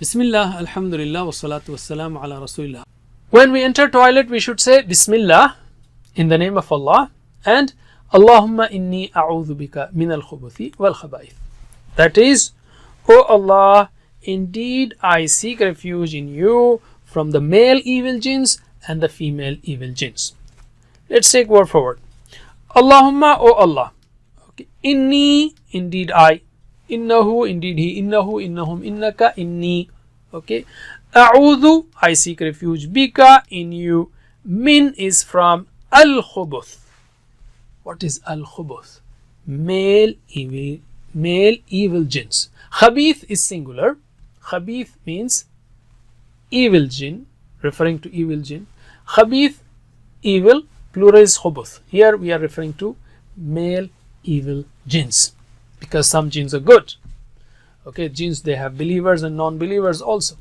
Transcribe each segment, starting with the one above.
Bismillah, Alhamdulillah, wassalatu wassalamu ala Rasulillah. When we enter toilet, we should say Bismillah, in the name of Allah, and Allahumma inni a'udhu bika min al-khubuthi wal khaba'ith. That is, O Allah, indeed I seek refuge in you from the male evil jinns and the female evil jinns. Let's take word for word. Allahumma, O Allah. Okay. Inni, indeed I. Innahu, indeed he. Innahu, innahum, innaka, inni. Okay. A'udhu, I seek refuge. Bika, in you. Min is from al-khubuth. What is al-khubuth? Male evil jinns. Khabith is singular. Khabith means evil jinn, referring to evil jinn. Khabith, evil, plural is khubuth. Here we are referring to male evil jinns, because some jinns are good. Okay, jinns, they have believers and non-believers also.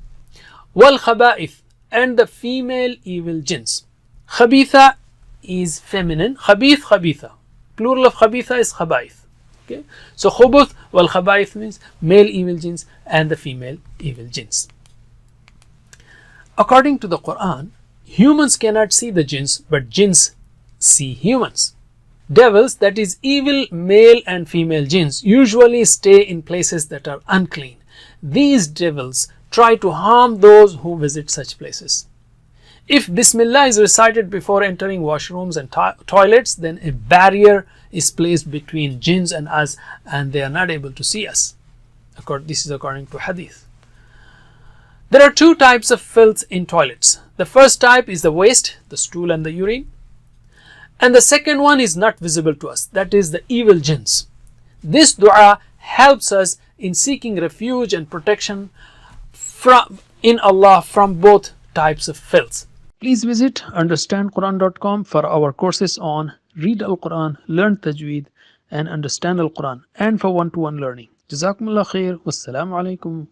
Wal khaba'ith, and the female evil jinns. Khabitha is feminine. Khabith, khabitha. Plural of khabitha is khaba'ith. Okay, so khubuth wal khaba'ith means male evil jinns and the female evil jinns. According to the Quran, humans cannot see the jinns, but jinns see humans. Devils, that is evil male and female jinns, usually stay in places that are unclean. These devils try to harm those who visit such places. If Bismillah is recited before entering washrooms and toilets, then a barrier is placed between jinns and us, and they are not able to see us. This is according to hadith. There are two types of filth in toilets. The first type is the waste, the stool and the urine. And the second one is not visible to us, that is the evil jinns. This dua helps us in seeking refuge and protection in Allah from both types of filth. Please visit understandquran.com for our courses on Read Al-Quran, Learn Tajweed and Understand Al-Quran, and for one-to-one learning. Jazakumullah khair. Wassalamu alaikum.